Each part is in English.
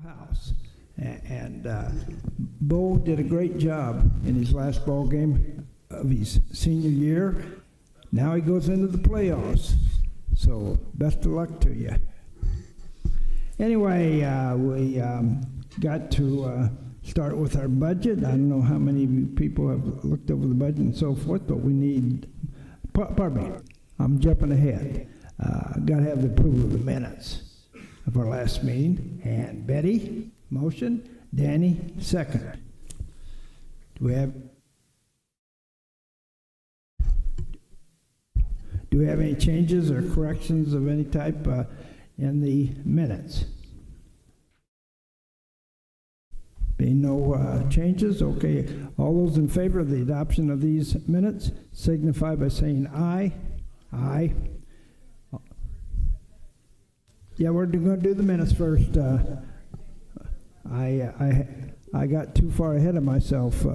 house. And Bo did a great job in his last ball game of his senior year. Now he goes into the playoffs. So best of luck to you. Anyway, we got to start with our budget. I don't know how many of you people have looked over the budget and so forth, but we need, pardon me, I'm jumping ahead. Got to have the approval of the minutes of our last meeting. And Betty, motion. Danny, second. Do we have any changes or corrections of any type in the minutes? Being no changes, okay. All those in favor of the adoption of these minutes signify by saying aye. Aye. Yeah, we're going to do the minutes first. I got too far ahead of myself.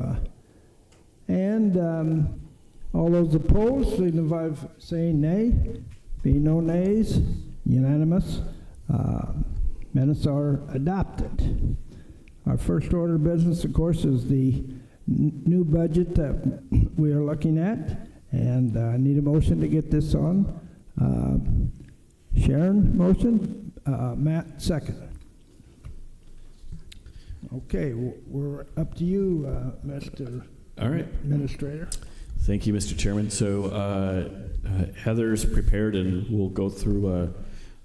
And all those opposed signify by saying nay. Being no nays, unanimous. Minutes are adopted. Our first order of business, of course, is the new budget that we are looking at. And I need a motion to get this on. Sharon, motion. Matt, second. Okay, we're up to you, Mr. All right. Administrator. Thank you, Mr. Chairman. So Heather's prepared, and we'll go through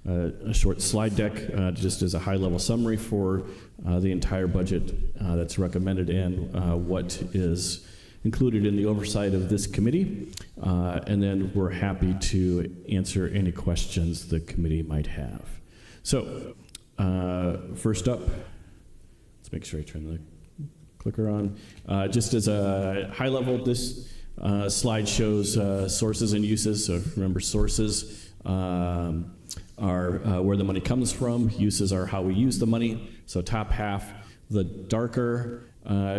a short slide deck just as a high-level summary for the entire budget that's recommended and what is included in the oversight of this committee. And then we're happy to answer any questions the committee might have. So first up, let's make sure I turn the clicker on. Just as a high level, this slide shows sources and uses. So remember, sources are where the money comes from. Uses are how we use the money. So top half, the darker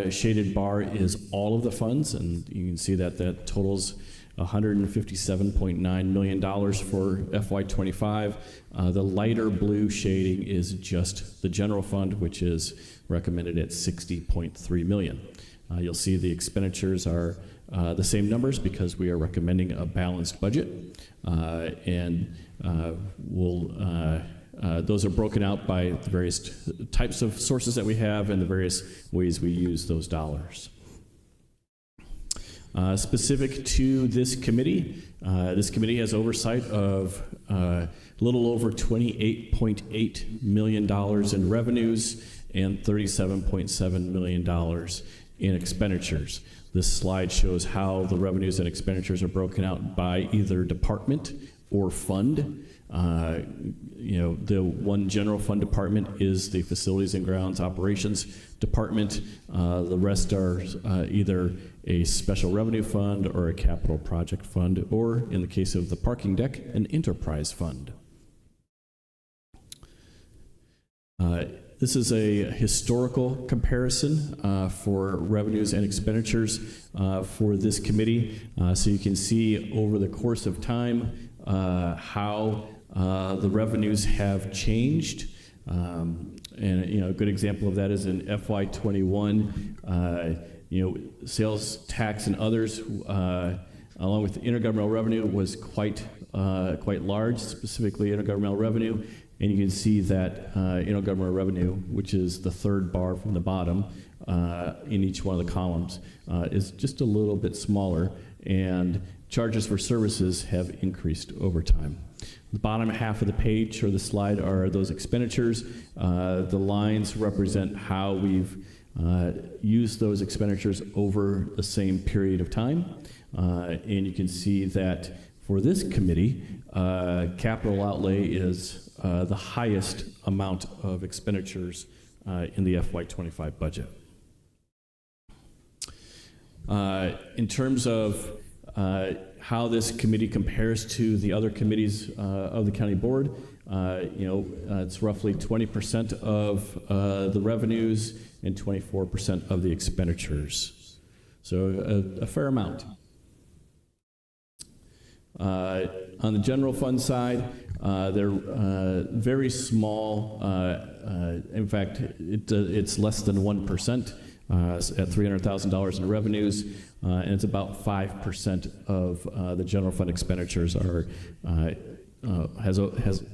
shaded bar is all of the funds, and you can see that that totals $157.9 million for FY25. The lighter blue shading is just the general fund, which is recommended at $60.3 million. You'll see the expenditures are the same numbers because we are recommending a balanced budget, and those are broken out by the various types of sources that we have and the various ways we use those dollars. Specific to this committee has oversight of a little over $28.8 million in revenues and $37.7 million in expenditures. This slide shows how the revenues and expenditures are broken out by either department or fund. The one general fund department is the Facilities and Grounds Operations Department. The rest are either a special revenue fund or a capital project fund, or in the case of the parking deck, an enterprise fund. This is a historical comparison for revenues and expenditures for this committee. So you can see over the course of time how the revenues have changed. And a good example of that is in FY21, sales tax and others, along with the intergovernmental revenue, was quite large, specifically intergovernmental revenue. And you can see that intergovernmental revenue, which is the third bar from the bottom in each one of the columns, is just a little bit smaller, and charges for services have increased over time. The bottom half of the page or the slide are those expenditures. The lines represent how we've used those expenditures over the same period of time. And you can see that for this committee, capital outlay is the highest amount of expenditures in the FY25 budget. In terms of how this committee compares to the other committees of the county board, it's roughly 20% of the revenues and 24% of the expenditures. So a fair amount. On the general fund side, They're very small. In fact, it's less than 1% at $300,000 in revenues, and it's about 5% of the general fund expenditures are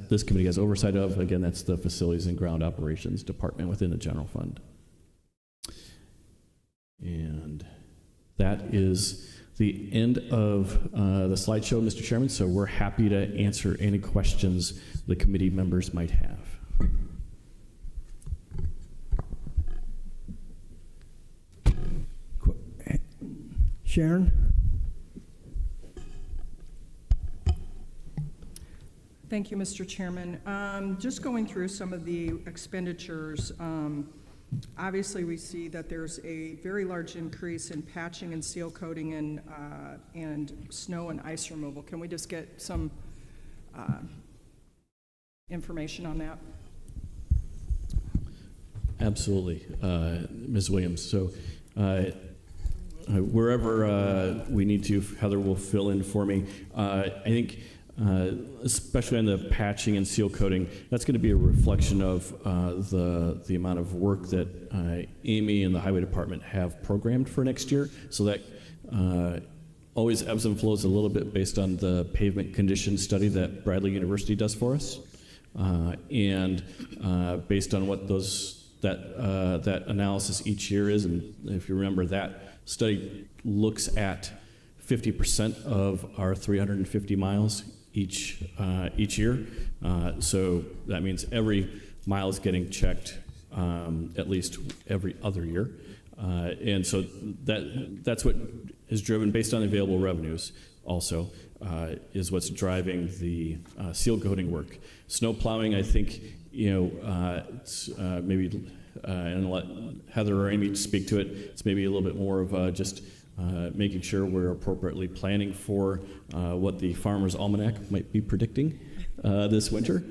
this committee has oversight of. Again, that's the Facilities and Ground Operations Department within the general fund. And that is the end of the slideshow, Mr. Chairman, so we're happy to answer any questions the committee members might have. Sharon? Thank you, Mr. Chairman. Just going through some of the expenditures, obviously we see that there's a very large increase in patching and seal coating and snow and ice removal. Can we just get some information on that? Absolutely, Ms. Williams. So wherever we need to, Heather will fill in for me. I think especially on the patching and seal coating, that's going to be a reflection of the amount of work that Amy and the Highway Department have programmed for next year. So that always ebbs and flows a little bit based on the pavement condition study that Bradley University does for us, and based on what that analysis each year is. And if you remember, that study looks at 50% of our 350 miles each year. So that means every mile is getting checked at least every other year. And so that's what is driven based on available revenues also, is what's driving the seal coating work. Snow plowing, I think, it's maybe, and let Heather or Amy speak to it, it's maybe a little bit more of just making sure we're appropriately planning for what the Farmer's Almanac might be predicting this winter.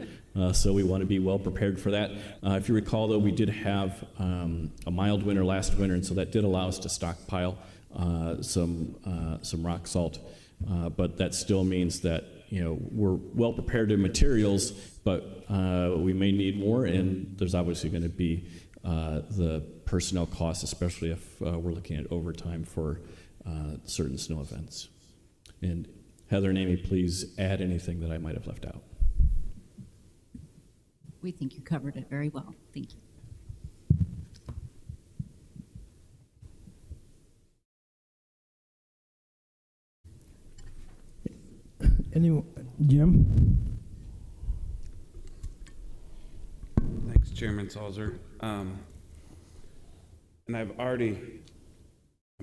So we want to be well prepared for that. If you recall, though, we did have a mild winter last winter, and so that did allow us to stockpile some rock salt. But that still means that we're well prepared in materials, but we may need more, and there's obviously going to be the personnel costs, especially if we're looking at overtime for certain snow events. And Heather and Amy, please add anything that I might have left out. We think you covered it very well. Thank you. Anyone? Jim? Thanks, Chairman Salzer. And I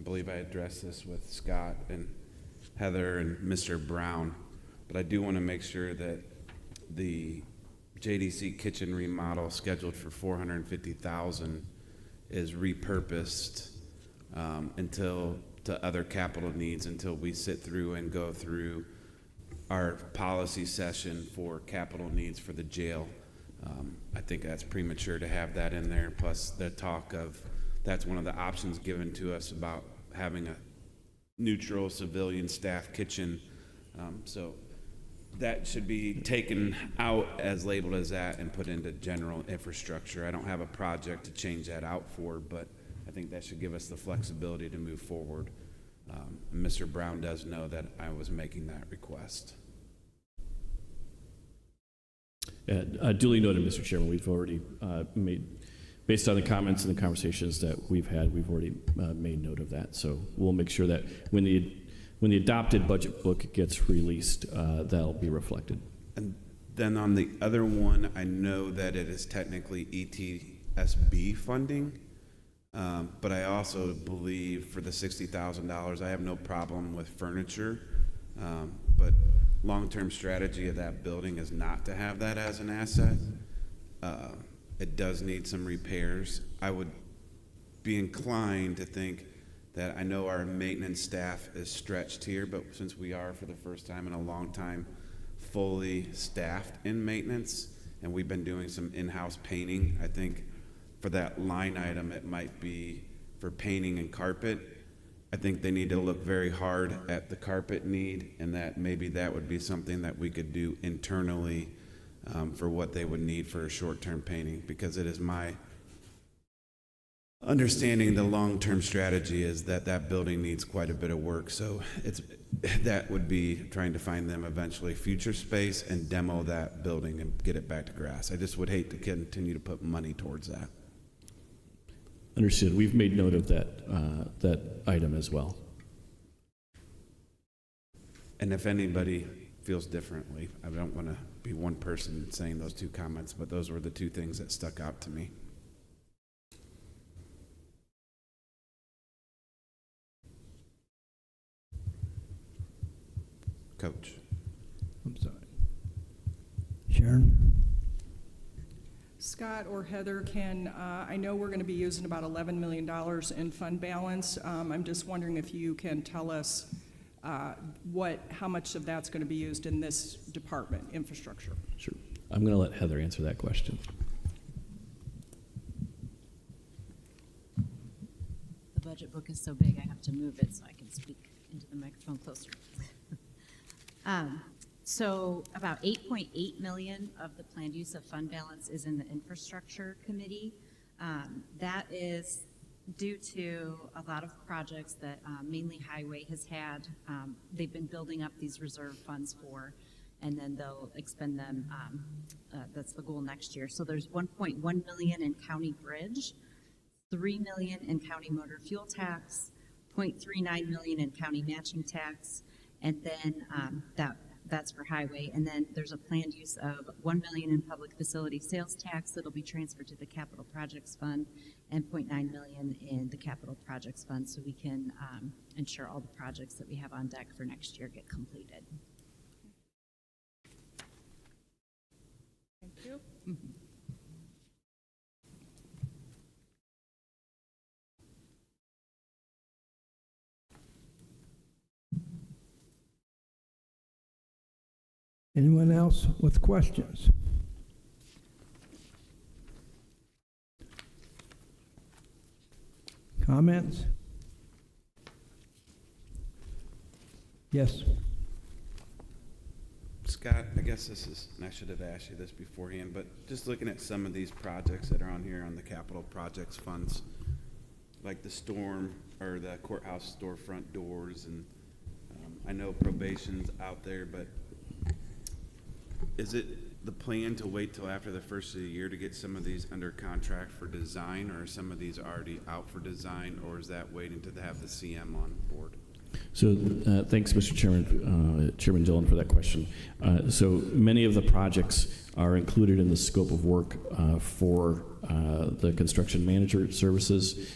believe I addressed this with Scott and Heather and Mr. Brown, but I do want to make sure that the JDC kitchen remodel scheduled for $450,000 is repurposed until to other capital needs until we sit through and go through our policy session for capital needs for the jail. I think that's premature to have that in there, plus the talk of that's one of the options given to us about having a neutral civilian staff kitchen. So that should be taken out as labeled as that and put into general infrastructure. I don't have a project to change that out for, but I think that should give us the flexibility to move forward. Mr. Brown does know that I was making that request. Duly noted, Mr. Chairman. We've already made, based on the comments and the conversations that we've had, we've already made note of that. So we'll make sure that when the adopted budget book gets released, that'll be reflected. And then on the other one, I know that it is technically ETSB funding, but I also believe for the $60,000, I have no problem with furniture, but long-term strategy of that building is not to have that as an asset. It does need some repairs. I would be inclined to think that I know our maintenance staff is stretched here, but since we are for the first time in a long time fully staffed in maintenance, and we've been doing some in-house painting, I think for that line item it might be for painting and carpet. I think they need to look very hard at the carpet need, and that maybe that would be something that we could do internally for what they would need for a short-term painting, because it is my understanding the long-term strategy is that that building needs quite a bit of work. So that would be trying to find them eventually future space and demo that building and get it back to grass. I just would hate to continue to put money towards that. Understood. We've made note of that item as well. And if anybody feels differently, I don't want to be one person saying those two comments, but those were the two things that stuck out to me. Coach. I'm sorry. Sharon? Scott or Heather, I know we're going to be using about $11 million in fund balance. I'm just wondering if you can tell us how much of that's going to be used in this department, infrastructure. Sure. I'm going to let Heather answer that question. The budget book is so big, I have to move it so I can speak into the microphone closer. So about 8.8 million of the planned use of fund balance is in the infrastructure committee. That is due to a lot of projects that mainly Highway has had. They've been building up these reserve funds for, and then they'll expend them. That's the goal next year. So there's 1.1 million in county bridge, 3 million in county motor fuel tax, 0.39 million in county matching tax, and then that's for highway. And then there's a planned use of 1 million in public facility sales tax that'll be transferred to the capital projects fund, and 0.9 million in the capital projects fund, so we can ensure all the projects that we have on deck for next year get completed. Thank you. Mm-hmm. Anyone else with questions? Comments? Yes. Scott, I guess this is, and I should have asked you this beforehand, but just looking at some of these projects that are on here on the capital projects funds, like the storm or the courthouse storefront doors, and I know probation's out there, but is it the plan to wait till after the first of the year to get some of these under contract for design, or are some of these already out for design, or is that waiting to have the CM on board? So thanks, Mr. Chairman, Chairman Dillon, for that question. So many of the projects are included in the scope of work for the construction manager services.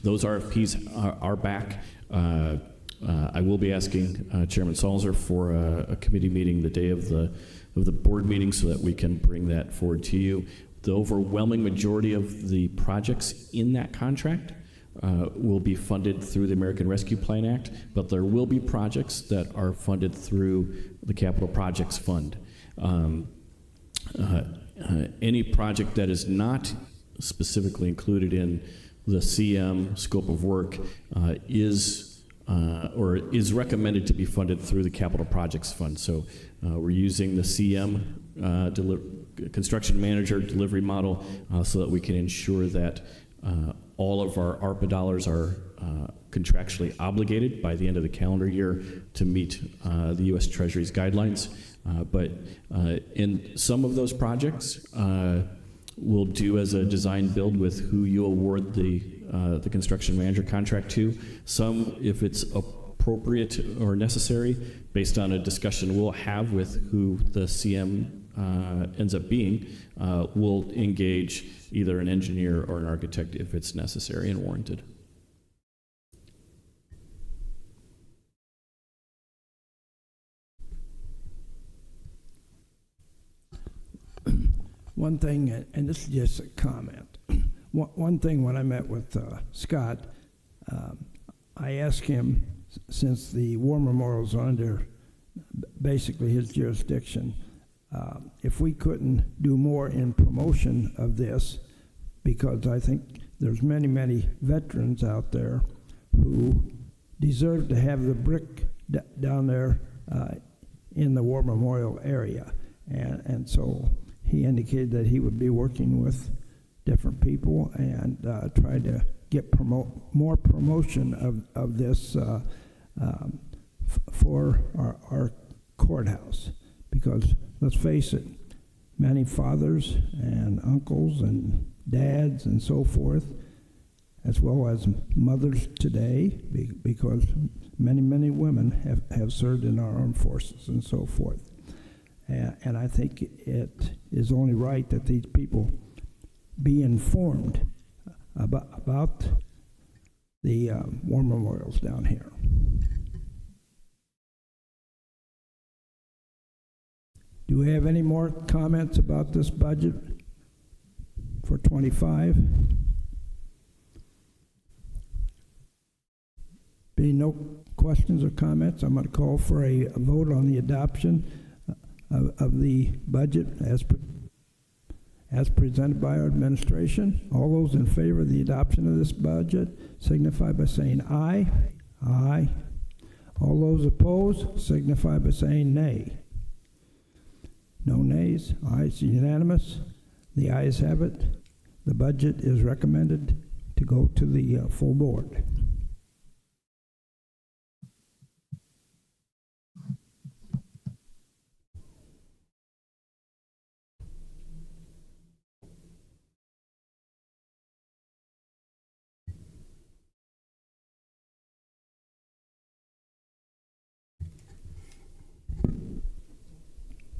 Those RFPs are back. I will be asking Chairman Salzer for a committee meeting the day of the board meeting so that we can bring that forward to you. The overwhelming majority of the projects in that contract will be funded through the American Rescue Plan Act, but there will be projects that are funded through the Capital Projects Fund. Any project that is not specifically included in the CM scope of work is recommended to be funded through the Capital Projects Fund. So we're using the CM construction manager delivery model so that we can ensure that all of our ARPA dollars are contractually obligated by the end of the calendar year to meet the U.S. Treasury's guidelines. But in some of those projects, we'll do as a design build with who you award the construction manager contract to. Some, if it's appropriate or necessary, based on a discussion we'll have with who the CM ends up being, we'll engage either an engineer or an architect if it's necessary and warranted. One thing, and this is just a comment. One thing when I met with Scott, I asked him, since the war memorials are under basically his jurisdiction, if we couldn't do more in promotion of this, because I think there's many, many veterans out there who deserve to have the brick down there in the war memorial area. And so he indicated that he would be working with different people and try to get more promotion of this for our courthouse. Because let's face it, many fathers and uncles and dads and so forth, as well as mothers today, because many women have served in our armed forces and so forth. And I think it is only right that these people be informed about the war memorials down here. Do we have any more comments about this budget for 25? Being no questions or comments, I'm going to call for a vote on the adoption of the budget as presented by our administration. All those in favor of the adoption of this budget signify by saying aye. Aye. All those opposed signify by saying nay. No nays. Ayes unanimous. The ayes have it. The budget is recommended to go to the full board.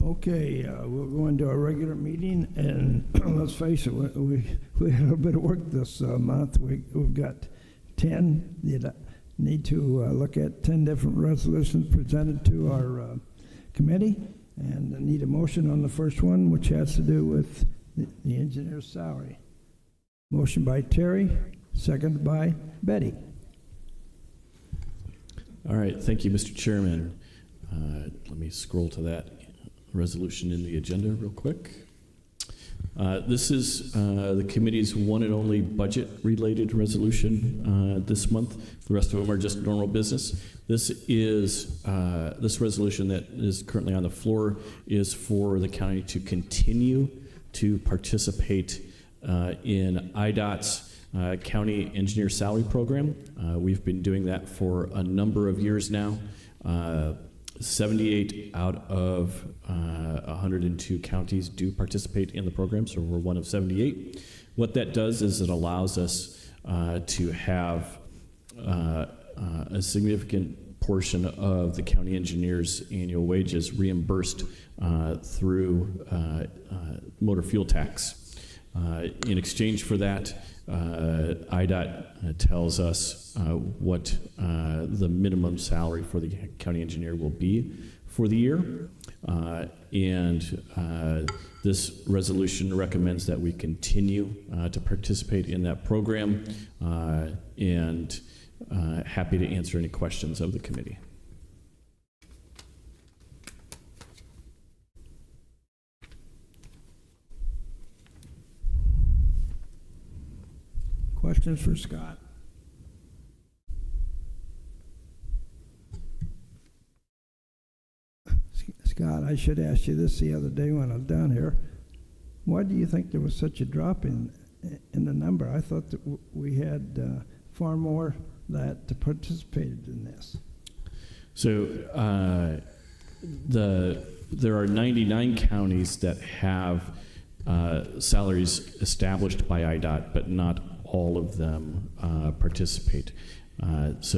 Okay, we'll go into our regular meeting, and let's face it, we had a little bit of work this month. We've got 10. You need to look at 10 different resolutions presented to our committee, and I need a motion on the first one, which has to do with the engineer's salary. Motion by Terry, second by Betty. All right, thank you, Mr. Chairman. Let me scroll to that resolution in the agenda real quick. This is the committee's one and only budget-related resolution this month. The rest of them are just normal business. This is this resolution that is currently on the floor is for the county to continue to participate in IDOT's County Engineer Salary Program. We've been doing that for a number of years now. 78 out of 102 counties do participate in the program, so we're one of 78. What that does is it allows us to have a significant portion of the county engineer's annual wages reimbursed through motor fuel tax. In exchange for that, IDOT tells us what the minimum salary for the county engineer will be for the year. This resolution recommends that we continue to participate in that program, and happy to answer any questions of the committee. Questions for Scott? Scott, I should ask you this the other day when I was down here. Why do you think there was such a drop in the number? I thought that we had far more that participated in this. So there are 99 counties that have salaries established by IDOT, but not all of them participate. It's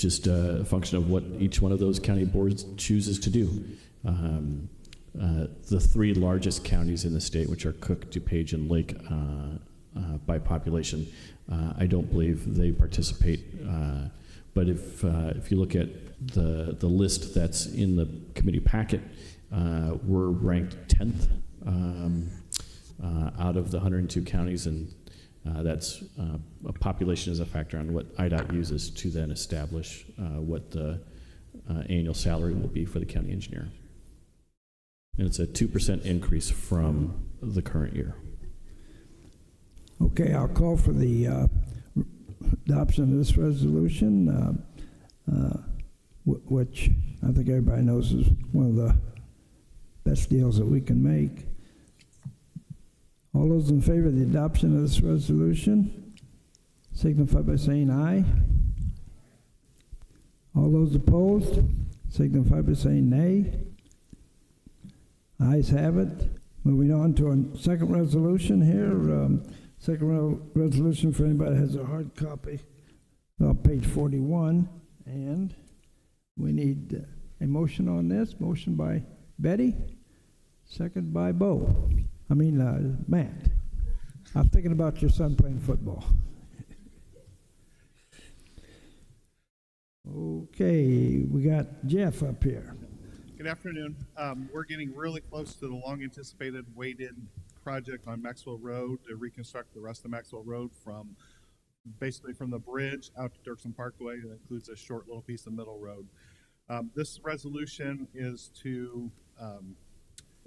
just a function of what each one of those county boards chooses to do. The three largest counties in the state, which are Cook, DuPage, and Lake by population, I don't believe they participate. But if you look at the list that's in the committee packet, we're ranked 10th out of the 102 counties, and that's a population is a factor on what IDOT uses to then establish what the annual salary will be for the county engineer. And it's a 2% increase from the current year. Okay, I'll call for the adoption of this resolution. which I think everybody knows is one of the best deals that we can make. All those in favor of the adoption of this resolution signify by saying aye. All those opposed signify by saying nay. Ayes have it. Moving on to our second resolution here. Resolution for anybody that has a hard copy, page 41. And we need a motion on this. Motion by Betty, second by Matt. I'm thinking about your son playing football. Okay, we got Jeff up here. Good afternoon. We're getting really close to the long-anticipated weighted project on Maxwell Road to reconstruct the rest of Maxwell Road basically from the bridge out to Dirksen Parkway. That includes a short little piece of middle road. This resolution is to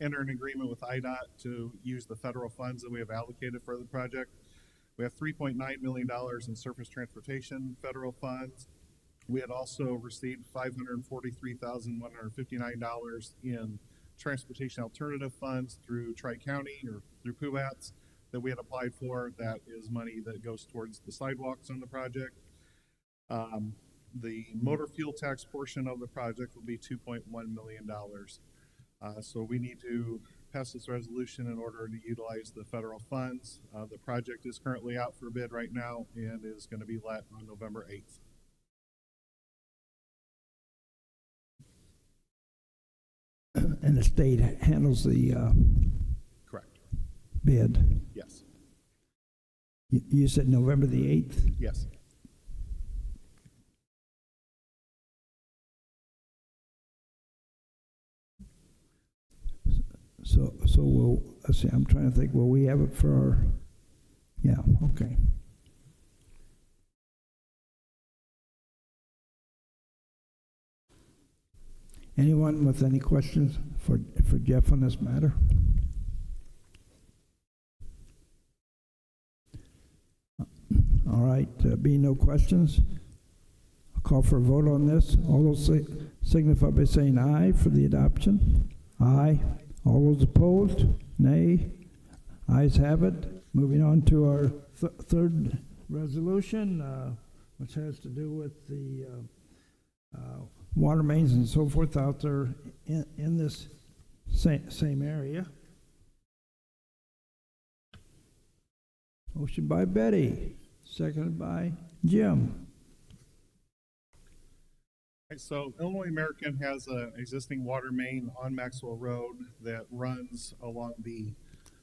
enter an agreement with IDOT to use the federal funds that we have allocated for the project. We have $3.9 million in surface transportation federal funds. We had also received $543,159 in transportation alternative funds through Tri-County or through PUATS that we had applied for. That is money that goes towards the sidewalks on the project. The motor fuel tax portion of the project will be $2.1 million. So we need to pass this resolution in order to utilize the federal funds. The project is currently out for bid right now and is going to be let on November 8th. And the state handles the Correct. bid. Yes. You said November the 8th? Yes. So we'll, let's see, I'm trying to think, will we have it for our, yeah, okay. Anyone with any questions for Jeff on this matter? All right, being no questions, I'll call for a vote on this. All those signify by saying aye for the adoption. Aye. All those opposed? Nay. Ayes have it. Moving on to our third resolution, which has to do with the water mains and so forth out there in this same area. Motion by Betty, seconded by Jim. So Illinois American has an existing water main on Maxwell Road that runs along the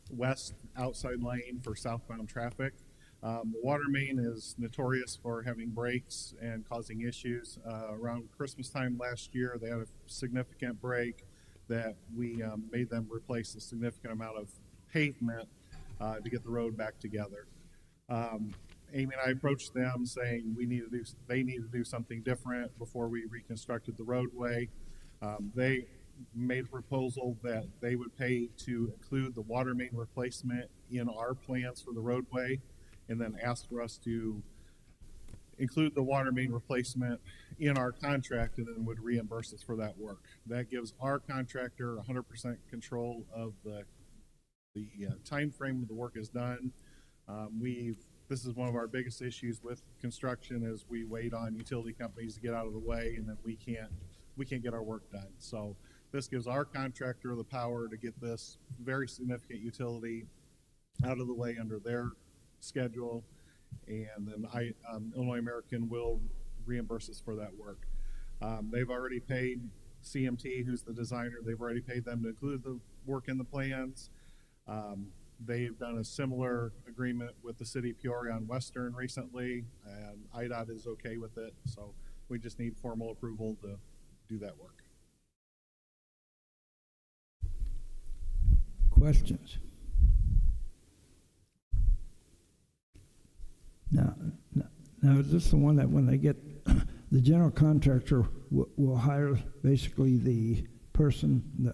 west outside lane for southbound traffic. The water main is notorious for having breaks and causing issues. Around Christmas time last year, they had a significant break that we made them replace a significant amount of pavement to get the road back together. Amy and I approached them saying they need to do something different before we reconstructed the roadway. They made a proposal that they would pay to include the water main replacement in our plans for the roadway, and then asked for us to include the water main replacement in our contract, and then would reimburse us for that work. That gives our contractor 100% control of the time frame the work is done. This is one of our biggest issues with construction is we wait on utility companies to get out of the way, and then we can't get our work done. So this gives our contractor the power to get this very significant utility out of the way under their schedule, and then Illinois American will reimburse us for that work. They've already paid CMT, who's the designer. They've already paid them to include the work in the plans. They've done a similar agreement with the city of Peoria on Western recently, and IDOT is okay with it, so we just need formal approval to do that work. Questions? Now, is this the one that when they get, the general contractor will hire basically the person,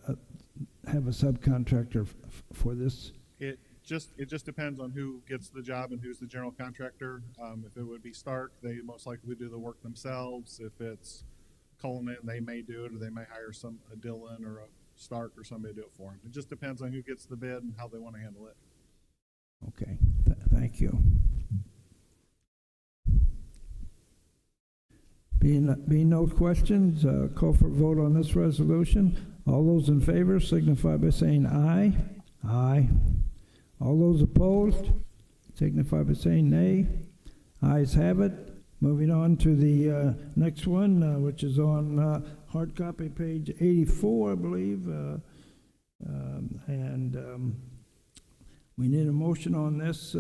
have a subcontractor for this? It just depends on who gets the job and who's the general contractor. If it would be Stark, they most likely would do the work themselves. If it's calling it, and they may do it, or they may hire a Dillon or a Stark or somebody to do it for them. It just depends on who gets the bid and how they want to handle it. Okay, thank you. Being no questions, call for a vote on this resolution. All those in favor signify by saying aye. Aye. All those opposed signify by saying nay. Ayes have it. Moving on to the next one, which is on hard copy page 84, I believe. We need a motion on this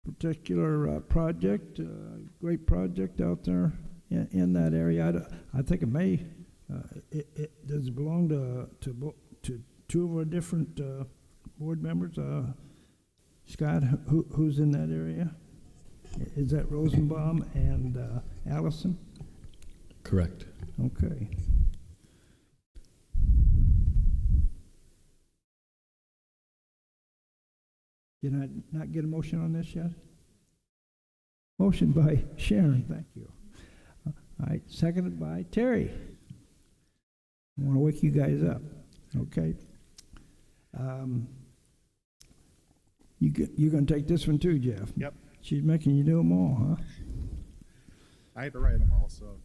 particular project, great project out there in that area. I think it may, does it belong to two of our different board members? Scott, who's in that area? Is that Rosenbaum and Allison? Correct. Okay. Did I not get a motion on this yet? Motion by Sharon, thank you. All right, seconded by Terry. I want to wake you guys up, okay? You're going to take this one too, Jeff? Yep. She's making you do them all, huh? I had to write them all, so.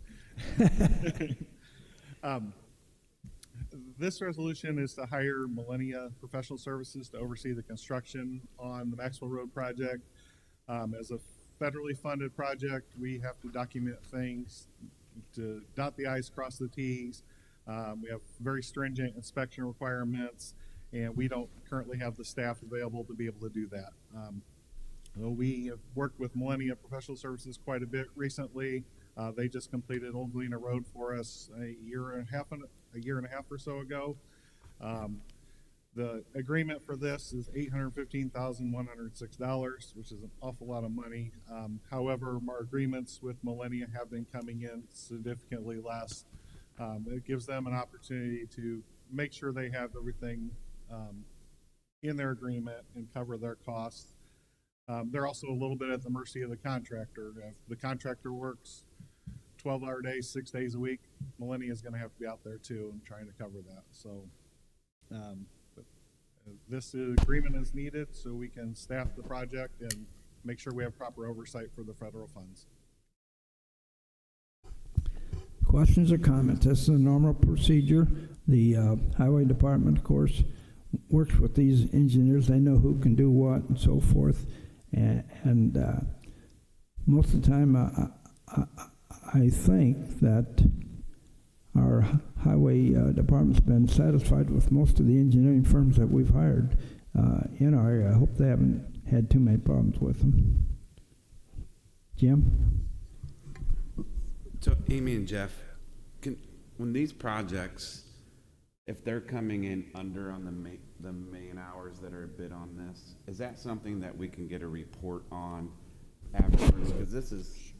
This resolution is to hire Millennia Professional Services to oversee the construction on the Maxwell Road project. As a federally funded project, we have to document things to dot the i's, cross the t's. We have very stringent inspection requirements, and we don't currently have the staff available to be able to do that. We have worked with Millennia Professional Services quite a bit recently. They just completed Old Galena Road for us a year and a half or so ago. The agreement for this is $815,106, which is an awful lot of money. However, our agreements with Millennia have been coming in significantly less. It gives them an opportunity to make sure they have everything in their agreement and cover their costs. They're also a little bit at the mercy of the contractor. If the contractor works 12-hour days, 6 days a week, Millennia is going to have to be out there too and trying to cover that. So this agreement is needed so we can staff the project and make sure we have proper oversight for the federal funds. Questions or comments? This is a normal procedure. The highway department, of course, works with these engineers. They know who can do what and so forth. And most of the time, I think that our highway department's been satisfied with most of the engineering firms that we've hired in our area. I hope they haven't had too many problems with them. Jim? So Amy and Jeff, when these projects, if they're coming in under on the main hours that are bid on this, is that something that we can get a report on afterwards? Because this is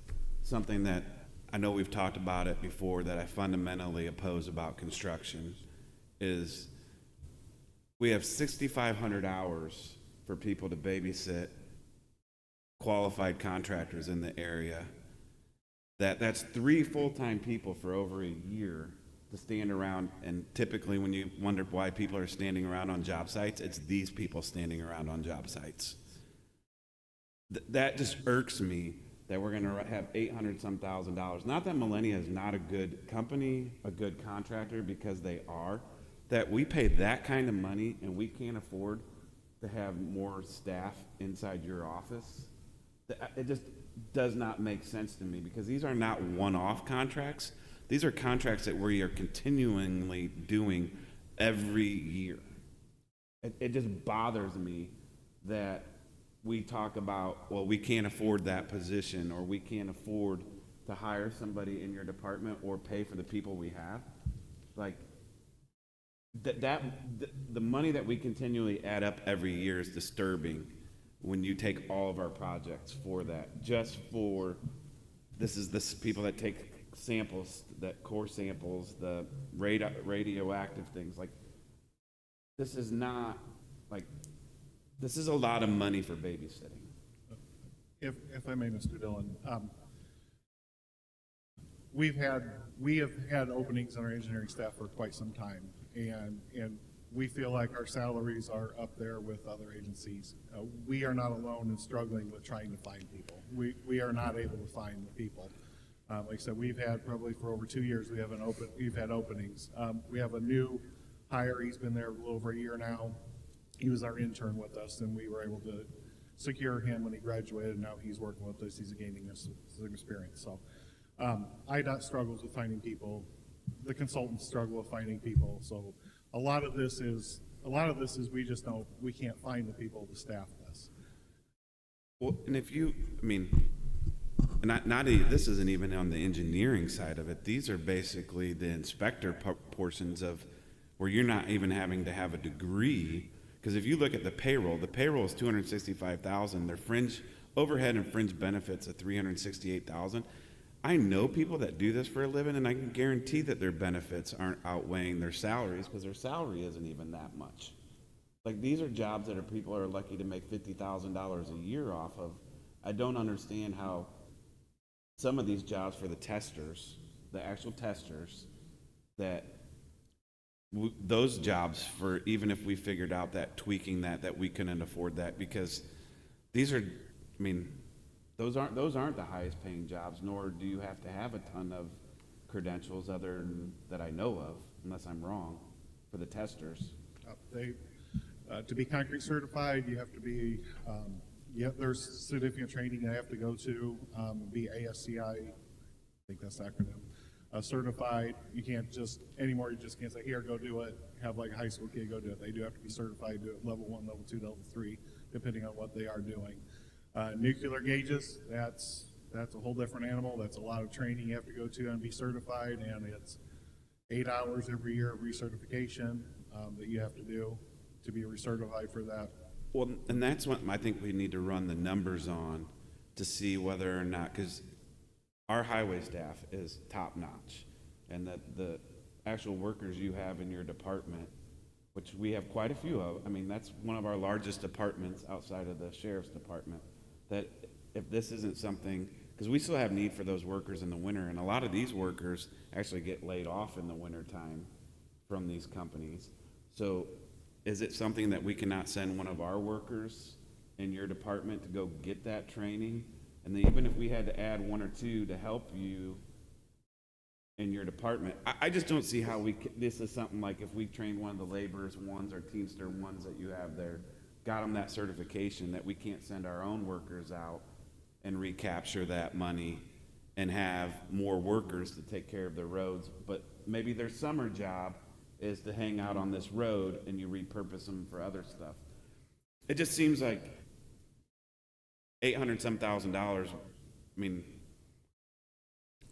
something that I know we've talked about it before, that I fundamentally oppose about construction, is we have 6,500 hours for people to babysit qualified contractors in the area. That's 3 full-time people for over a year to stand around, and typically when you wonder why people are standing around on job sites, it's these people standing around on job sites. That just irks me that we're gonna have $800-some thousand. Not that Millennia is not a good company, a good contractor, because they are, that we pay that kind of money and we can't afford to have more staff inside your office. It just does not make sense to me, because these are not one-off contracts. These are contracts that we are continually doing every year. It just bothers me that we talk about, well, we can't afford that position, or we can't afford to hire somebody in your department or pay for the people we have. Like, the money that we continually add up every year is disturbing when you take all of our projects for that, just for, this is the people that take samples, that core samples, the radioactive things. Like, this is not, like, this is a lot of money for babysitting. If I may, Mr. Dillon, we have had openings on our engineering staff for quite some time, and we feel like our salaries are up there with other agencies. We are not alone in struggling with trying to find people. We are not able to find the people. Like I said, we've had probably for over 2 years, we've had openings. We have a new hire. He's been there a little over a year now. He was our intern with us, and we were able to secure him when he graduated. Now he's working with us. He's gaining some experience. So IDOT struggles with finding people. The consultants struggle with finding people. So a lot of this is we can't find the people to staff this. Well, and if you, I mean, this isn't even on the engineering side of it. These are basically the inspector portions of where you're not even having to have a degree. Because if you look at the payroll is $265,000. Their fringe overhead and fringe benefits at $368,000. I know people that do this for a living, and I can guarantee that their benefits aren't outweighing their salaries because their salary isn't even that much. Like, these are jobs that people are lucky to make $50,000 a year off of. I don't understand how some of these jobs for the testers, the actual testers, that those jobs, for even if we figured out that tweaking that we couldn't afford that, because these are, I mean, those aren't the highest paying jobs, nor do you have to have a ton of credentials other than that I know of, unless I'm wrong, for the testers. To be concrete certified, you have to be, there's significant training you have to go to, be ASCI, I think that's the acronym, certified. You can't just, anymore, you just can't say, here, go do it, have like a high school kid go do it. They do have to be certified, do it level 1, level 2, level 3, depending on what they are doing. Nuclear gauges, that's a whole different animal. That's a lot of training you have to go to and be certified, and it's 8 hours every year of recertification that you have to do to be recertified for that. Well, and that's what I think we need to run the numbers on to see whether or not, because our highway staff is top notch, and that the actual workers you have in your department, which we have quite a few of, I mean, that's one of our largest departments outside of the sheriff's department, that if this isn't something, because we still have need for those workers in the winter, and a lot of these workers actually get laid off in the winter time from these companies. So is it something that we cannot send one of our workers in your department to go get that training? And then even if we had to add 1 or 2 to help you in your department, I just don't see how this is something like if we trained one of the laborers ones or Teamster ones that you have there, got them that certification, that we can't send our own workers out and recapture that money and have more workers to take care of the roads. But maybe their summer job is to hang out on this road and you repurpose them for other stuff. It just seems like $800,000. I mean,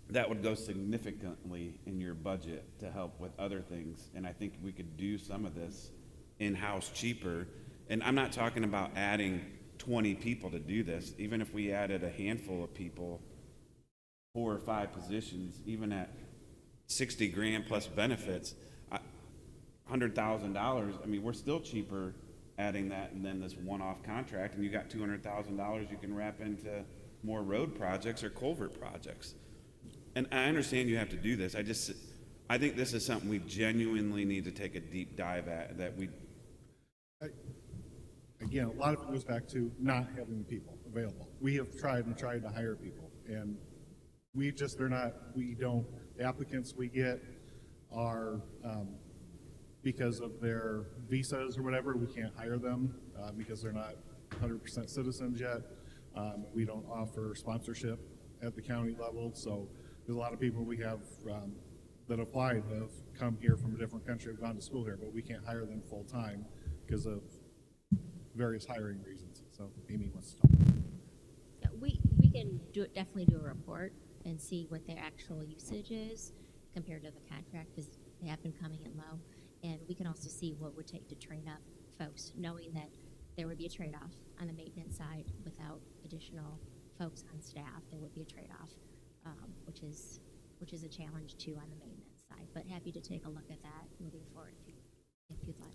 that would go significantly in your budget to help with other things. And I think we could do some of this in-house cheaper. And I'm not talking about adding 20 people to do this. Even if we added a handful of people, 4 or 5 positions, even at $60,000 plus benefits, $100,000, I mean, we're still cheaper adding that and then this one-off contract, and you got $200,000 you can wrap into more road projects or culvert projects. And I understand you have to do this. I think this is something we genuinely need to take a deep dive at. Again, a lot of it goes back to not having the people available. We have tried to hire people, and the applicants we get are, because of their visas or whatever, we can't hire them because they're not 100% citizens yet. We don't offer sponsorship at the county level, so there's a lot of people we have that applied have come here from a different country, have gone to school here, but we can't hire them full time because of various hiring reasons. So Amy wants to talk. So we can definitely do a report and see what their actual usage is compared to the contract, because they have been coming in low. And we can also see what it would take to train up folks, knowing that there would be a trade-off on the maintenance side. Without additional folks on staff, there would be a trade-off, which is a challenge too on the maintenance side. But happy to take a look at that moving forward if you'd like.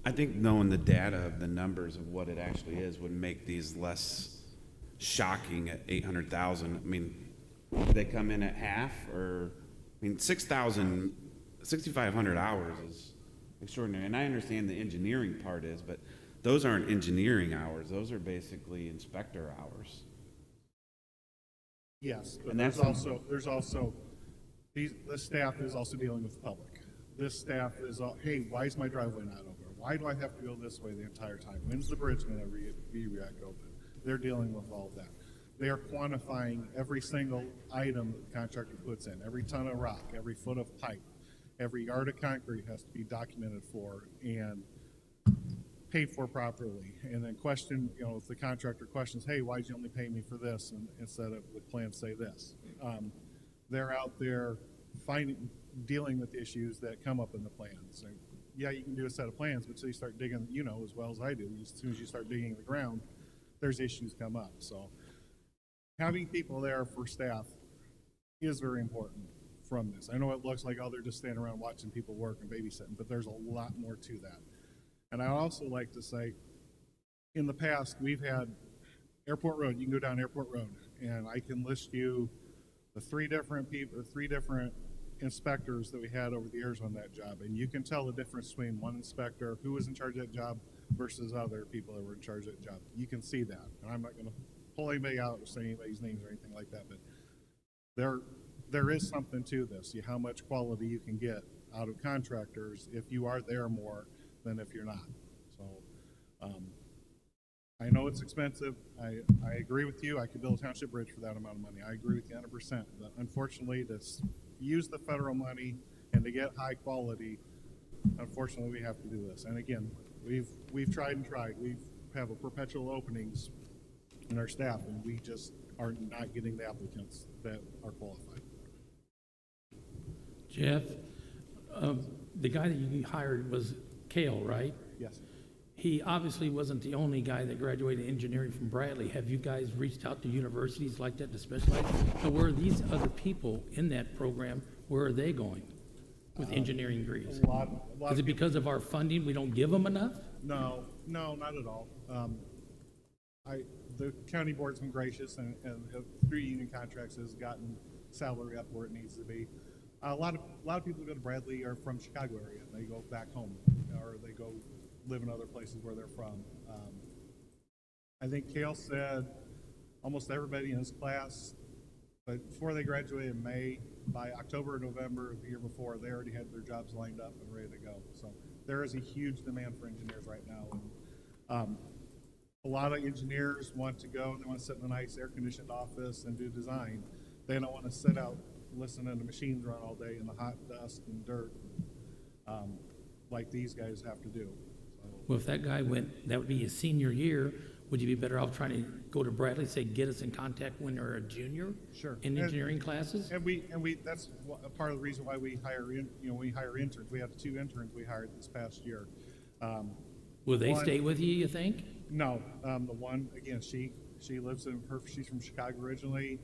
I think knowing the data of the numbers of what it actually is would make these less shocking at 800,000. I mean, they come in at half, or, I mean, 6,500 hours is extraordinary. And I understand the engineering part is, but those aren't engineering hours. Those are basically inspector hours. Yes, but And there's that's- also, the staff is also dealing with the public. This staff is, hey, why is my driveway not open? Why do I have to go this way the entire time? When's the bridge gonna be open? They're dealing with all of that. They are quantifying every single item that the contractor puts in, every ton of rock, every foot of pipe, every yard of concrete has to be documented for and paid for properly. And then if the contractor questions, hey, why'd you only pay me for this instead of the plans say this? They're out there dealing with issues that come up in the plans. And yeah, you can do a set of plans, but until you start digging, as well as I do, as soon as you start digging in the ground, there's issues come up. So having people there for staff is very important from this. I know it looks like, they're just standing around watching people work and babysitting, but there's a lot more to that. And I also like to say, in the past, we've had Airport Road. You can go down Airport Road, and I can list you the three different inspectors that we had over the years on that job, and you can tell the difference between one inspector who was in charge of that job versus other people that were in charge of that job. You can see that, and I'm not going to pull anybody out or say anybody's names or anything like that, but there is something to this, how much quality you can get out of contractors if you are there more than if you're not. So I know it's expensive. I agree with you. I could build a township bridge for that amount of money. I agree with you 100%. But unfortunately, to use the federal money and to get high quality, unfortunately, we have to do this. And again, we've tried and tried. We have a perpetual openings in our staff, and we just are not getting the applicants that are qualified. Jeff, the guy that you hired was Kale, right? Yes. He obviously wasn't the only guy that graduated engineering from Bradley. Have you guys reached out to universities like that to specialize? So where are these other people in that program, where are they going with engineering degrees? A lot Is it because of our funding, we don't give them enough? No, not at all. The county board's been gracious and through union contracts has gotten salary up where it needs to be. A lot of people who go to Bradley are from Chicago area. They go back home or they go live in other places where they're from. I think Kale said almost everybody in his class, but before they graduated in May, by October or November of the year before, they already had their jobs lined up and ready to go. So there is a huge demand for engineers right now. And, a lot of engineers want to go, they want to sit in a nice air-conditioned office and do design. They don't want to sit out listening to machines run all day in the hot dust and dirt like these guys have to do. So, Well, if that guy went, that would be his senior year, would you be better off trying to go to Bradley, say, get us in contact when they're a junior? Sure. In engineering classes? And we that's a part of the reason why we hire interns. We had 2 interns we hired this past year. Will they one- stay with you think? No, the one again, she lives she's from Chicago originally.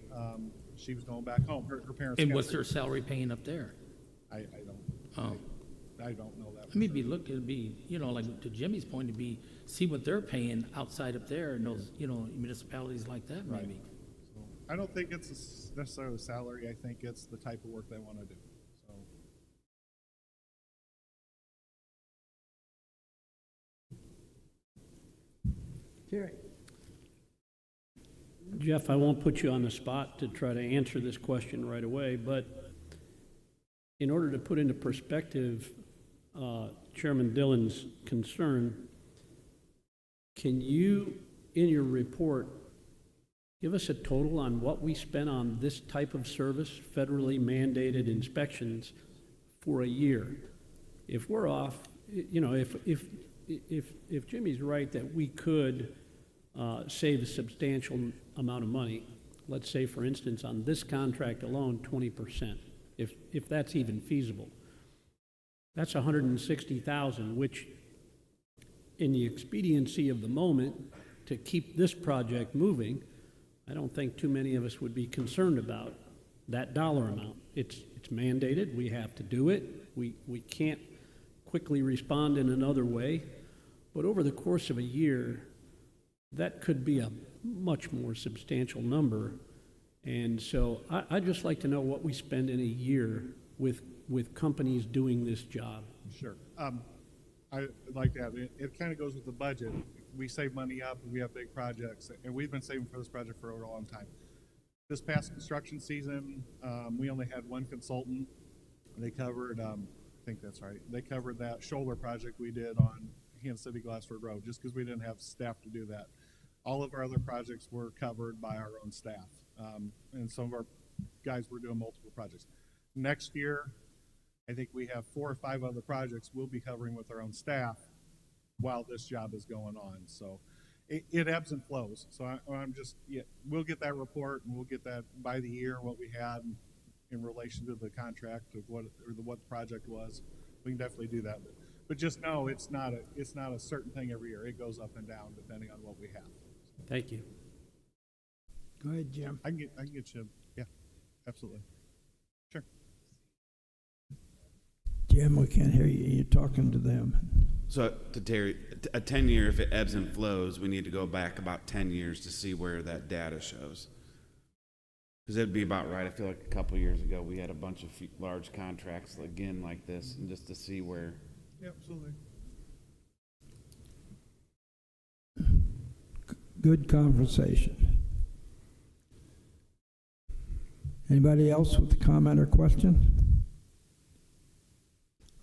She was going back home. Her parents. And kept what's her. their salary paying up there? I don't. Oh. I don't know that. I mean, it'd be, like to Jimmy's point, to be, see what they're paying outside up there in those, municipalities like that, Right. maybe. So, I don't think it's necessarily the salary. I think it's the type of work they want to do. So. Jerry. Jeff, I won't put you on the spot to try to answer this question right away, but in order to put into perspective Chairman Dillon's concern, can you, in your report, give us a total on what we spent on this type of service, federally mandated inspections, for a year? If we're off, if Jimmy's right that we could save a substantial amount of money, let's say, for instance, on this contract alone, 20%, if that's even feasible, that's $160,000, which, in the expediency of the moment, to keep this project moving, I don't think too many of us would be concerned about that dollar amount. It's mandated. We have to do it. We can't quickly respond in another way. But over the course of a year, that could be a much more substantial number And so I'd just like to know what we spend in a year with companies doing this job. Sure. I'd like to have, it kind of goes with the budget. We save money up and we have big projects, and we've been saving for this project for a long time. This past construction season, we only had one consultant. They covered, I think that's right, they covered that shoulder project we did on Kansas City Glassford Road, just because we didn't have staff to do that. All of our other projects were covered by our own staff, and some of our guys were doing multiple projects. Next year, I think we have 4 or 5 other projects we'll be covering with our own staff while this job is going on. So it ebbs and flows. So I'm just, yeah, we'll get that report, and we'll get that by the year, what we had in relation to the contract of what the project was. We can definitely do that. But just know it's not a certain thing every year. It goes up and down depending on what we have. Thank you. Go ahead, Jim. I can get you, yeah, absolutely. Sure. Jim, we can't hear you. You're talking to them. So to Terry, a 10-year, if it ebbs and flows, we need to go back about 10 years to see where that data shows. Because it'd be about right. I feel like a couple years ago we had a bunch of large contracts again like this, and just to see where. Yeah, absolutely. Good conversation. Anybody else with a comment or question?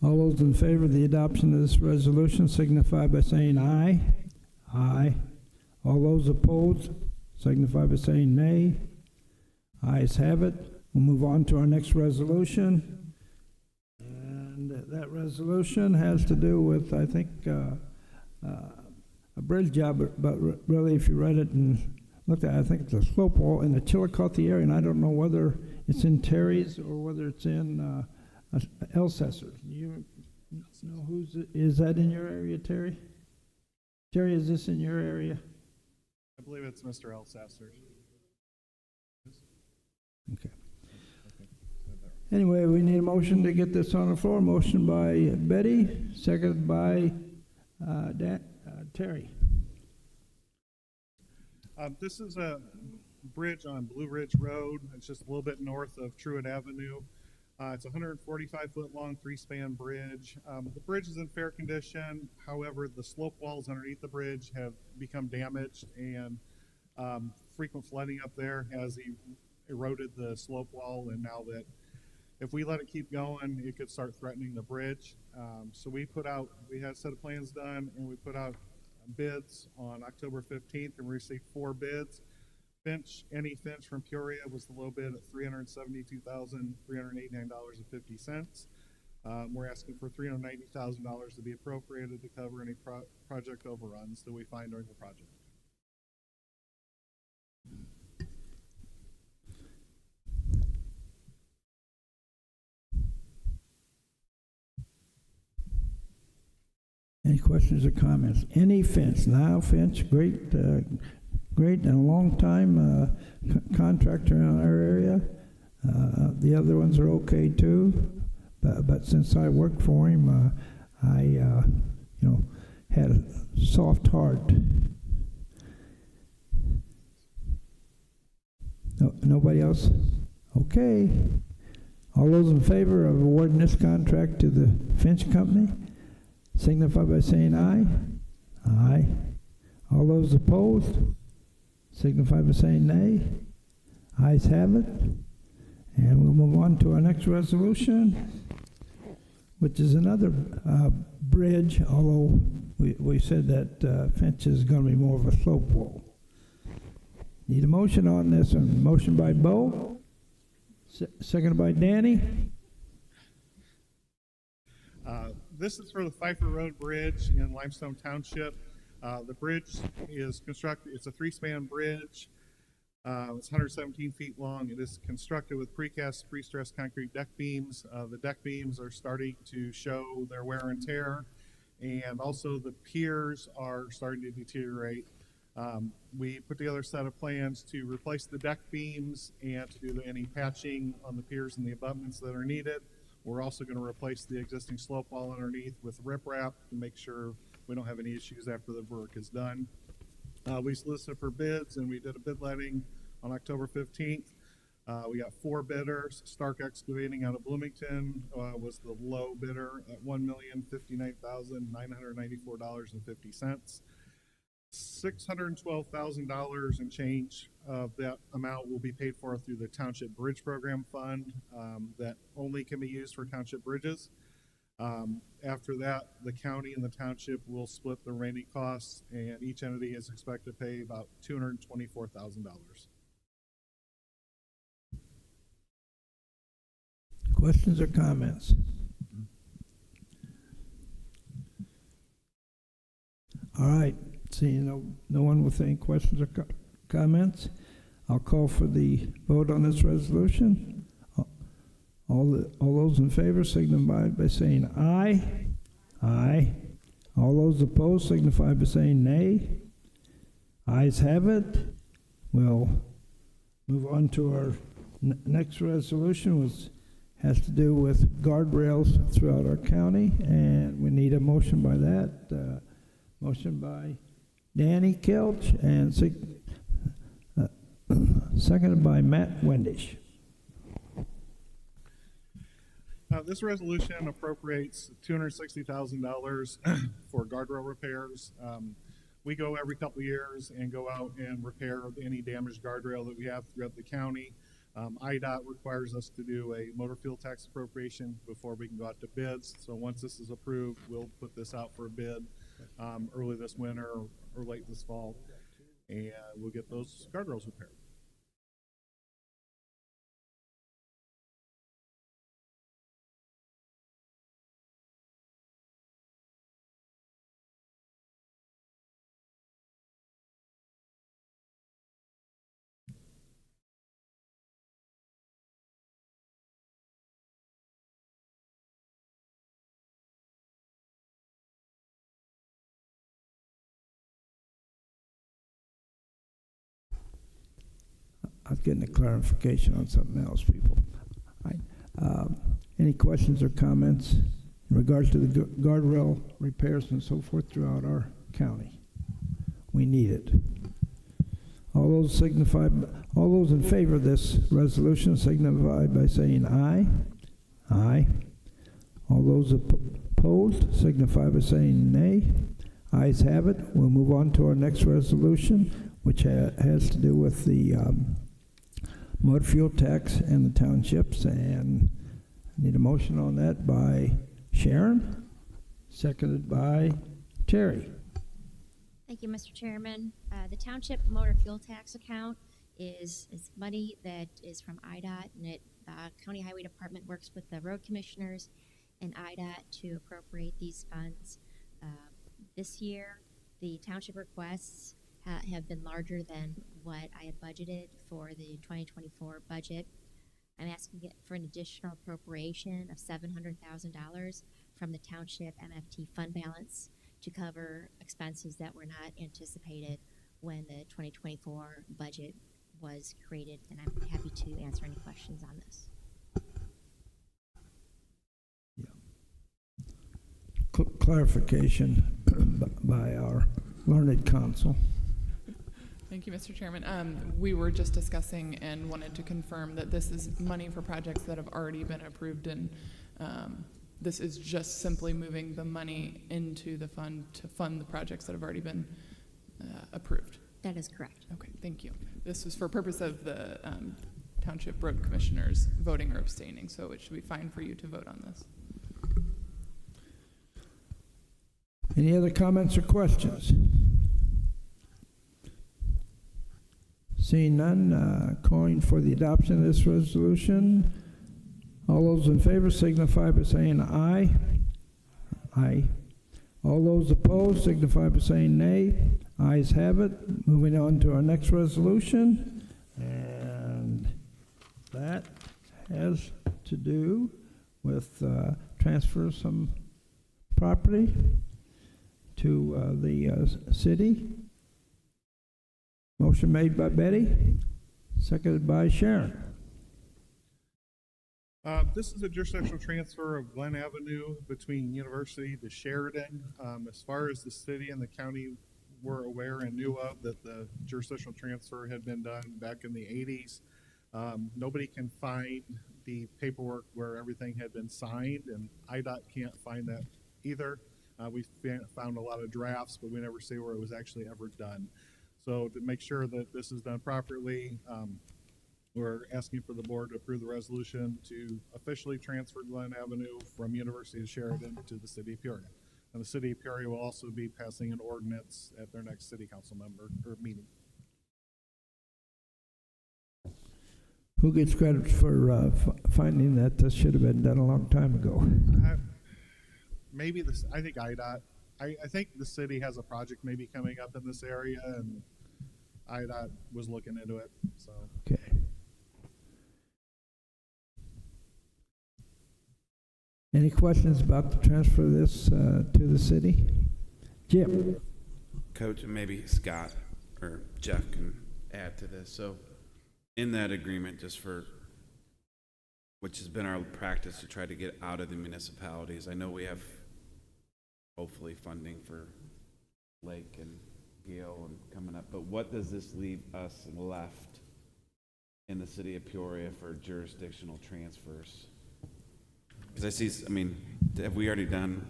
All those in favor of the adoption of this resolution signify by saying aye. Aye. All those opposed signify by saying nay. Ayes have it. We'll move on to our next resolution. And that resolution has to do with, I think, a bridge job, but really if you read it and looked at it, I think it's a slope wall in the Chillicothe area, and I don't know whether it's in Terry's or whether it's in Elsesser. You know is that in your area, Terry? Terry, is this in your area? I believe it's Mr. Elsesser. Okay. Anyway, we need a motion to get this on the floor. Motion by Betty, seconded by Terry. This is a bridge on Blue Ridge Road. It's just a little bit north of Truett Avenue. It's a 145-foot long 3-span bridge. The bridge is in fair condition. However, the slope walls underneath the bridge have become damaged, and frequent flooding up there has eroded the slope wall, and now that if we let it keep going, it could start threatening the bridge. So we had a set of plans done, and we put out bids on October 15th, and we received 4 bids. Finch from Peoria was the low bid at $372,389.50. We're asking for $390,000 to be appropriated to cover any project overruns that we find during the project. Any questions or comments? Any Finch? Now Finch, great and a long time contractor in our area. The other ones are okay too, but since I worked for him, I had a soft heart. No, nobody else? Okay. All those in favor of awarding this contract to the Finch Company signify by saying aye. Aye. All those opposed signify by saying nay. Ayes have it. And we'll move on to our next resolution, which is another bridge, although we said that Finch is going to be more of a slope wall. Need a motion on this one. Motion by Bo, seconded by Danny. This is for the Pfeiffer Road Bridge in Limestone Township. The bridge is constructed, it's a 3-span bridge. It's 117 feet long. It is constructed with precast, pre-stressed concrete deck beams. The deck beams are starting to show their wear and tear, and also the piers are starting to deteriorate. We put together a set of plans to replace the deck beams and to do any patching on the piers and the abutments that are needed. We're also going to replace the existing slope wall underneath with riprap to make sure we don't have any issues after the work is done. We solicited for bids, and we did a bid letting on October 15th. We got 4 bidders. Stark Excavating out of Bloomington was the low bidder at $1,059,994.50. $612,000 and change of that amount will be paid for through the Township Bridge Program Fund that only can be used for township bridges. After that, the county and the township will split the remaining costs, and each entity is expected to pay about $224,000. Questions or comments? All right, seeing no one with any questions or comments, I'll call for the vote on this resolution. All those in favor signify by saying aye. Aye. All those opposed signify by saying nay. Ayes have it. We'll move on to our next resolution, which has to do with guardrails throughout our county, and we need a motion by that. Motion by Danny Kelch and seconded by Matt Wendish. This resolution appropriates $260,000 for guardrail repairs. We go every couple of years and go out and repair any damaged guardrail that we have throughout the county. IDOT requires us to do a motor fuel tax appropriation before we can go out to bids. So once this is approved, we'll put this out for a bid early this winter or late this fall, and we'll get those guardrails repaired. I was getting a clarification on something else, people. Any questions or comments in regards to the guardrail repairs and so forth throughout our county? We need it. All those in favor of this resolution signify by saying aye. Aye. All those opposed signify by saying nay. Ayes have it. We'll move on to our next resolution, which has to do with the motor fuel tax and the townships, and I need a motion on that by Sharon, seconded by Terry. Thank you, Mr. Chairman. The township motor fuel tax account is money that is from IDOT, and the County Highway Department works with the road commissioners and IDOT to appropriate these funds. This year, the township requests have been larger than what I had budgeted for the 2024 budget. I'm asking for an additional appropriation of $700,000 from the township MFT fund balance to cover expenses that were not anticipated when the 2024 budget was created, and I'm happy to answer any questions on this. Clarification by our learned counsel. Thank you, Mr. Chairman. We were just discussing and wanted to confirm that this is money for projects that have already been approved, and this is just simply moving the money into the fund to fund the projects that have already been approved. That is correct. Okay, thank you. This was for purpose of the Township Road Commissioners voting or abstaining, so it should be fine for you to vote on this. Any other comments or questions? Seeing none, calling for the adoption of this resolution. All those in favor signify by saying aye. Aye. All those opposed signify by saying nay. Ayes have it. Moving on to our next resolution, and that has to do with transfer of some property to the city. Motion made by Betty, seconded by Sharon. This is a jurisdictional transfer of Glen Avenue between University to Sheridan. As far as the city and the county were aware and knew of, that the jurisdictional transfer had been done back in the 80s. Nobody can find the paperwork where everything had been signed, and IDOT can't find that either. We found a lot of drafts, but we never see where it was actually ever done. So to make sure that this is done properly, we're asking for the board to approve the resolution to officially transfer Glen Avenue from University of Sheridan to the city of Peoria. And the city of Peoria will also be passing an ordinance at their next city council member or meeting. Who gets credit for finding that this should have been done a long time ago? Maybe this, I think IDOT. I think the city has a project maybe coming up in this area, and IDOT was looking into it. So Okay. Any questions about the transfer of this to the city? Jim? Coach, and maybe Scott or Jeff can add to this. So in that agreement, just for, which has been our practice to try to get out of the municipalities, I know we have hopefully funding for Lake and Gale and coming up, but what does this leave us left in the city of Peoria for jurisdictional transfers? Because I see, I mean, have we already done,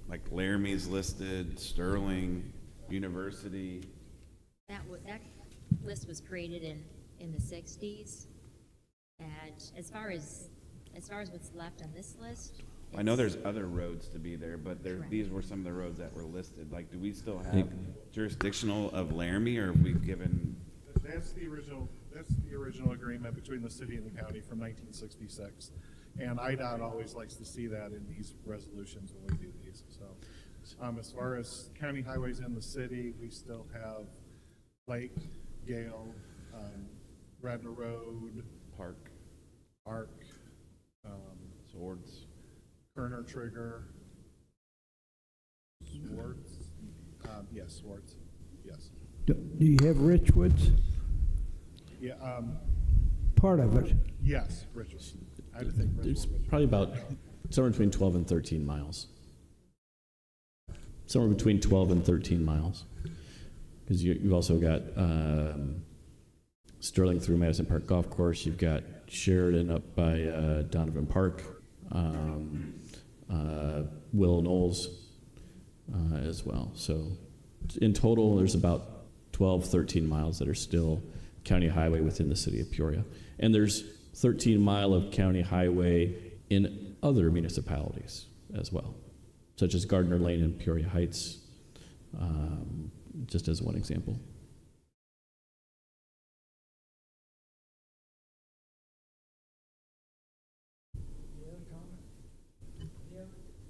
like Laramie's listed, Sterling, University? That list was created in the 60s, and as far as what's left on this list, I know there's other roads to be there, but these were some of the roads that were listed. Like, do we still have jurisdictional of Laramie, or have we given? that's the original agreement between the city and the county from 1966. And IDOT always likes to see that in these resolutions when we do these. So as far as county highways in the city, we still have Lake, Gale, Radnor Road, Park, Swords, Kerner Trigger, Swartz. Yes, Swartz. Yes. Do you have Richwoods? Yeah. Part of it. Yes, Richard. I had to think. There's probably about somewhere between 12 and 13 miles. Somewhere between 12 and 13 miles. Because you've also got Sterling through Madison Park Golf Course. You've got Sheridan up by Donovan Park, Will Knowles as well. So in total, there's about 12, 13 miles that are still county highway within the city of Peoria. And there's 13 mile of county highway in other municipalities as well, such as Gardner Lane and Peoria Heights, just as one example.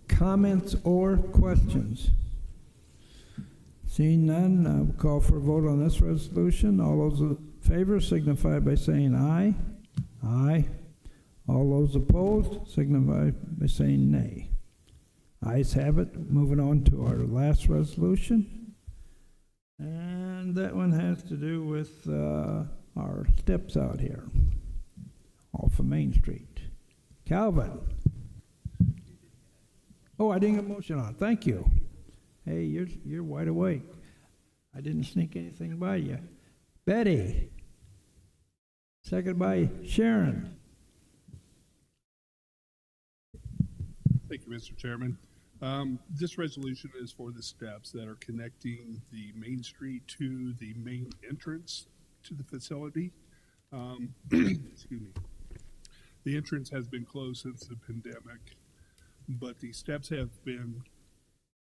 Comments or questions? Seeing none, we'll call for a vote on this resolution. All those in favor signify by saying aye. Aye. All those opposed signify by saying nay. Ayes have it. Moving on to our last resolution. And that one has to do with our steps out here off of Main Street. Calvin. Oh, I didn't get a motion on. Thank you. Hey, you're wide awake. I didn't sneak anything by you. Betty. Second by Sharon. Thank you, Mr. Chairman. This resolution is for the steps that are connecting the Main Street to the main entrance to the facility. Excuse me. The entrance has been closed since the pandemic, but the steps have been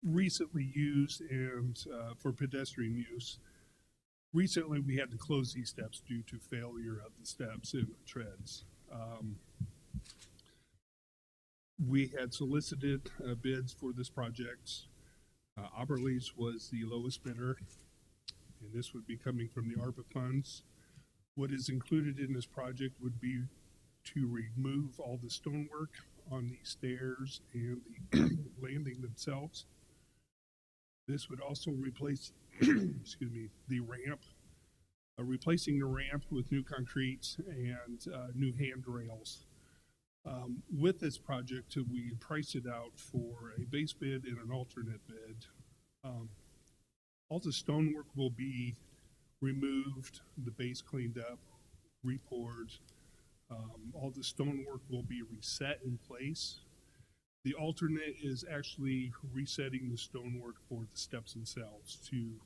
recently used and for pedestrian use. Recently, we had to close these steps due to failure of the steps and the treads. We had solicited bids for this project. Oberle's was the lowest bidder, and this would be coming from the ARPA funds. What is included in this project would be to remove all the stonework on the stairs and the landing themselves. This would also replace, excuse me, the ramp, replacing the ramp with new concrete and new handrails. With this project, we priced it out for a base bid and an alternate bid. All the stonework will be removed, the base cleaned up. re-poured. All the stonework will be reset in place. The alternate is actually resetting the stonework for the steps themselves to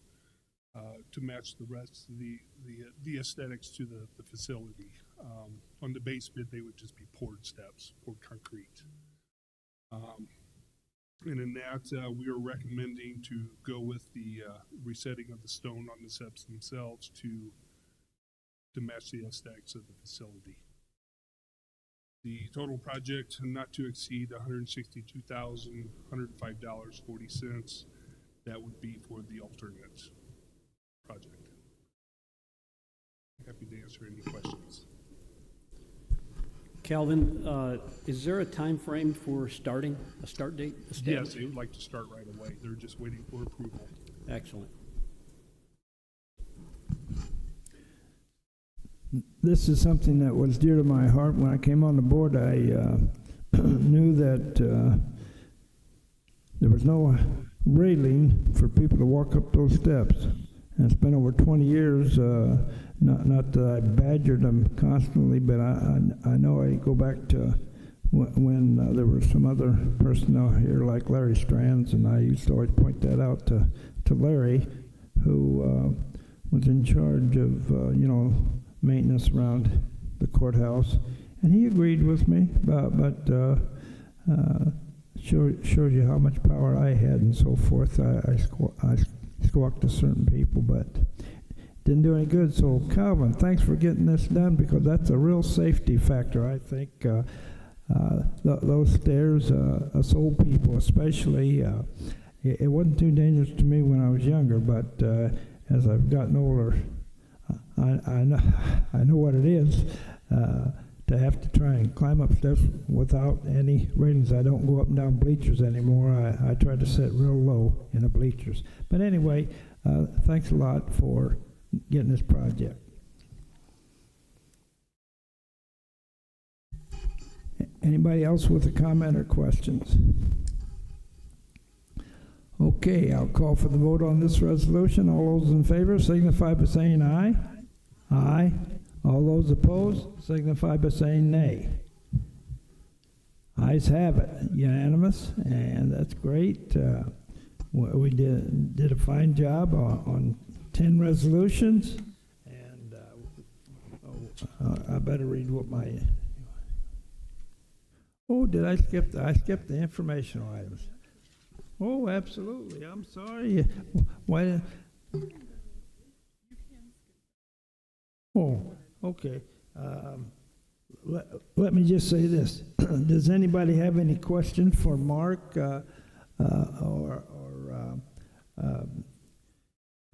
match the rest of the aesthetics to the facility. On the base bid, they would just be poured steps, poured concrete. And in that, we are recommending to go with the resetting of the stone on the steps themselves to match the aesthetics of the facility. The total project not to exceed $162,105.40. That would be for the alternate project. Happy to answer any questions. Calvin, is there a time frame for starting, a start date Yes, established? they would like to start right away. They're just waiting for approval. Excellent. This is something that was dear to my heart. When I came on the board, I knew that there was no railing for people to walk up those steps. And it's been over 20 years, not that I badgered them constantly, but I know I go back to when there were some other personnel here like Larry Strands, and I used to always point that out to Larry, who was in charge of, maintenance around the courthouse. And he agreed with me, but shows you how much power I had and so forth. I squawked to certain people, but didn't do any good. So Calvin, thanks for getting this done, because that's a real safety factor, I think. Those stairs, us old people especially, it wasn't too dangerous to me when I was younger, but as I've gotten older, I know what it is to have to try and climb up steps without any railings. I don't go up and down bleachers anymore. I try to sit real low in the bleachers. But anyway, thanks a lot for getting this project. Anybody else with a comment or questions? Okay, I'll call for the vote on this resolution. All those in favor signify by saying aye. Aye. All those opposed signify by saying nay. Ayes have it, unanimous, and that's great. We did a fine job on 10 resolutions, and I better read what my... Oh, did I skip? I skipped the informational items. Oh, absolutely. I'm sorry. Why? Oh, okay. Let me just say this. Does anybody have any questions for Mark or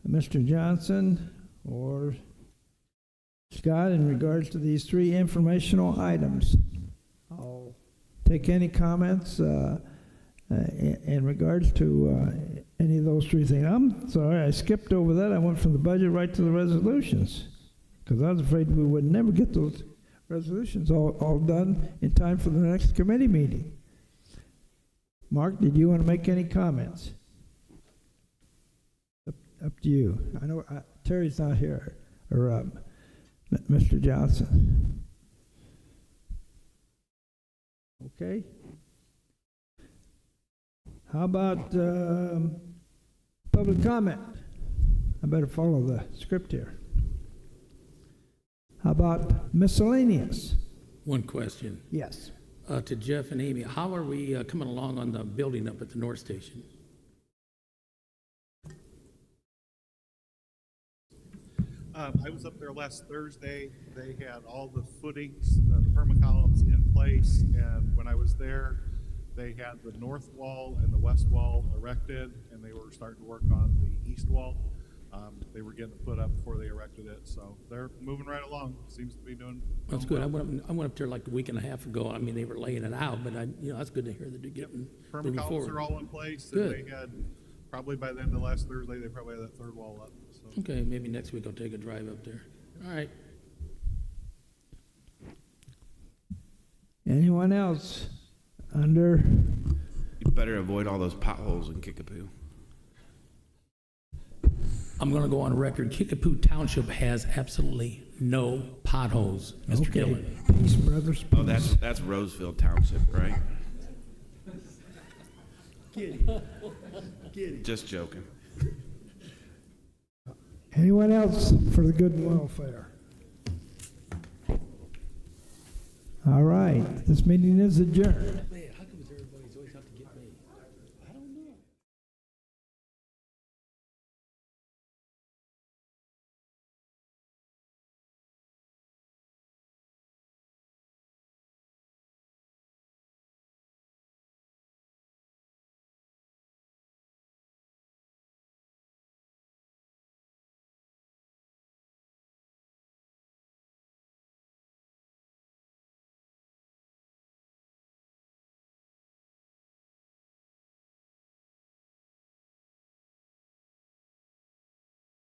Mr. Johnson or Scott in regards to these 3 informational items? I'll take any comments in regards to any of those 3 things. I'm sorry, I skipped over that. I went from the budget right to the resolutions, because I was afraid we would never get those resolutions all done in time for the next committee meeting. Mark, did you want to make any comments? Up to you. I know Terry's not here, or Mr. Johnson. Okay. How about public comment? I better follow the script here. How about miscellaneous? One question. Yes. To Jeff and Amy, how are we coming along on the building up at the North Station? I was up there last Thursday. They had all the footings, the permacolumns in place, and when I was there, they had the north wall and the west wall erected, and they were starting to work on the east wall. They were getting it put up before they erected it, so they're moving right along. Seems to be doing. That's good. I went up there like a week and a half ago. I mean, they were laying it out, but that's good to hear that they're getting moving Permacolumns forward. are all in place. Good. And they had probably by the end of last Thursday, they probably had that third wall up. So. Okay, maybe next week I'll take a drive up there. All right. Anyone else under? You better avoid all those potholes in Kickapoo. I'm going to go on record. Kickapoo Township has absolutely no potholes, Mr. Okay. Dillon. Peace, brothers, Oh, peace. that's Roseville Township, right? Just joking. Anyone else for the good and welfare? All right, this meeting is adjourned.